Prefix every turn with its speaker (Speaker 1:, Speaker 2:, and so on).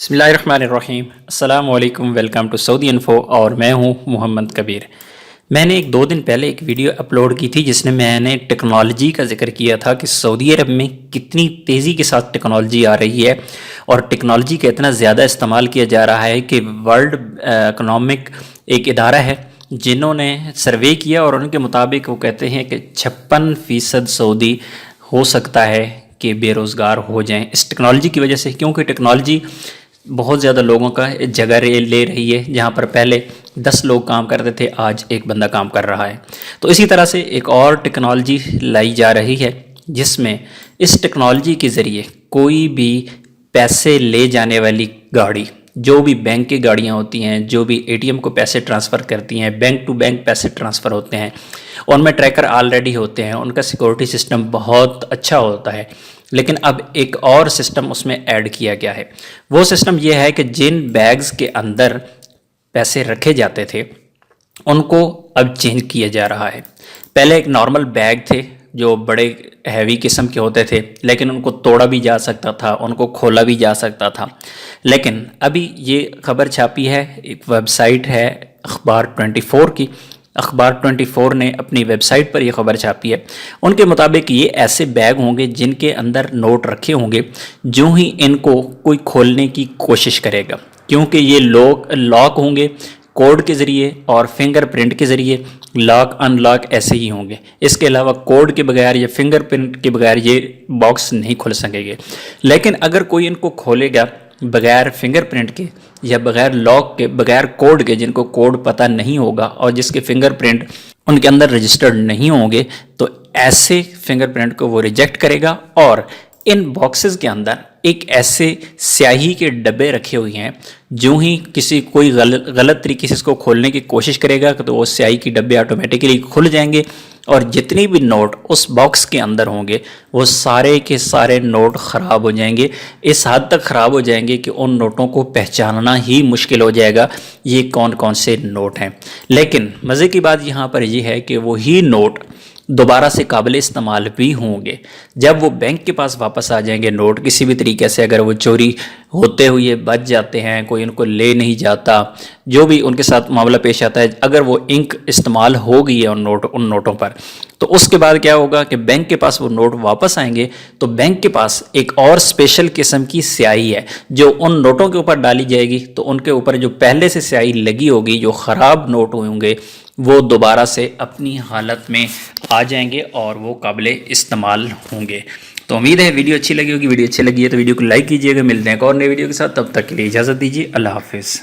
Speaker 1: بسم اللہ الرحمن الرحیم۔ السلام علیکم، ویلکم ٹو سعودی انفو، اور میں ہوں محمد کبیر۔ میں نے 2 دن پہلے ایک ویڈیو اپلوڈ کی تھی جس میں نے ٹیکنالوجی کا ذکر کیا تھا کہ سعودی عرب میں کتنی تیزی کے ساتھ ٹیکنالوجی آ رہی ہے اور ٹیکنالوجی کا اتنا زیادہ استعمال کیا جا رہا ہے کہ ورلڈ اکنامک ایک ادارہ ہے جنہوں نے سروے کیا اور ان کے مطابق وہ کہتے ہیں کہ 56% سعودی ہو سکتا ہے کہ بے روزگار ہو جائیں اس ٹیکنالوجی کی وجہ سے، کیونکہ ٹیکنالوجی بہت زیادہ لوگوں کا جگہ لے رہی ہے۔ جہاں پر پہلے 10 لوگ کام کرتے تھے، آج ایک بندہ کام کر رہا ہے۔ تو اسی طرح سے ایک اور ٹیکنالوجی لائی جا رہی ہے جس میں اس ٹیکنالوجی کے ذریعے کوئی بھی پیسے لے جانے والی گاڑی، جو بھی بینک کی گاڑیاں ہوتی ہیں، جو بھی اے ٹی ایم کو پیسے ٹرانسفر کرتی ہیں، بینک ٹو بینک پیسے ٹرانسفر ہوتے ہیں، ان میں ٹریکر آلریڈی ہوتے ہیں، ان کا سیکورٹی سسٹم بہت اچھا ہوتا ہے۔ لیکن اب ایک اور سسٹم اس میں ایڈ کیا گیا ہے۔ وہ سسٹم یہ ہے کہ جن بیگز کے اندر پیسے رکھے جاتے تھے ان کو اب چینج کیا جا رہا ہے۔ پہلے ایک نارمل بیگ تھے جو بڑے ہیوی قسم کے ہوتے تھے، لیکن ان کو توڑا بھی جا سکتا تھا، ان کو کھولا بھی جا سکتا تھا۔ لیکن ابھی یہ خبر چھاپی ہے، ایک ویب سائٹ ہے اخبار 24 کی، اخبار 24 نے اپنی ویب سائٹ پر یہ خبر چھاپی ہے۔ ان کے مطابق یہ ایسے بیگ ہوں گے جن کے اندر نوٹ رکھے ہوں گے، جو ہی ان کو کوئی کھولنے کی کوشش کرے گا، کیونکہ یہ لاک ہوں گے کوڈ کے ذریعے اور فنگر پرنٹ کے ذریعے، لاک ان لاک ایسے ہی ہوں گے۔ اس کے علاوہ کوڈ کے بغیر یا فنگر پرنٹ کے بغیر یہ باکس نہیں کھل سکیں گے۔ لیکن اگر کوئی ان کو کھولے گا بغیر فنگر پرنٹ کے یا بغیر لاک کے، بغیر کوڈ کے، جن کو کوڈ پتہ نہیں ہوگا اور جس کے فنگر پرنٹ ان کے اندر رجسٹرڈ نہیں ہوں گے، تو ایسے فنگر پرنٹ کو وہ ریجیکٹ کرے گا۔ اور ان باکسز کے اندر ایک ایسے سیاہی کے ڈبے رکھے ہوئے ہیں، جو ہی کوئی غلط طریقے سے اس کو کھولنے کی کوشش کرے گا تو وہ سیاہی کے ڈبے آٹومیٹکلی کھل جائیں گے، اور جتنی بھی نوٹ اس باکس کے اندر ہوں گے وہ سارے کے سارے نوٹ خراب ہو جائیں گے۔ اس حد تک خراب ہو جائیں گے کہ ان نوٹوں کو پہچاننا ہی مشکل ہو جائے گا یہ کون کون سے نوٹ ہیں۔ لیکن مزے کی بات یہاں پر یہ ہے کہ وہی نوٹ دوبارہ سے قابل استعمال بھی ہوں گے جب وہ بینک کے پاس واپس آ جائیں گے۔ نوٹ کسی بھی طریقے سے اگر وہ چوری ہوتے ہوئے بچ جاتے ہیں، کوئی ان کو لے نہیں جاتا، جو بھی ان کے ساتھ معاملہ پیش آتا ہے، اگر وہ انک استعمال ہو گئی ہے ان نوٹوں پر، تو اس کے بعد کیا ہوگا کہ بینک کے پاس وہ نوٹ واپس آئیں گے تو بینک کے پاس ایک اور اسپیشل قسم کی سیاہی ہے جو ان نوٹوں کے اوپر ڈالی جائے گی، تو ان کے اوپر جو پہلے سے سیاہی لگی ہوگی، جو خراب نوٹ ہوں گے، وہ دوبارہ سے اپنی حالت میں آ جائیں گے اور وہ قابل استعمال ہوں گے۔ تو امید ہے ویڈیو اچھی لگی ہوگی۔ ویڈیو اچھی لگی ہے تو ویڈیو کو لائک کیجیے گا۔ ملتے ہیں ایک اور نئے ویڈیو کے ساتھ، تب تک کے لیے اجازت دیجیے۔ اللہ حافظ۔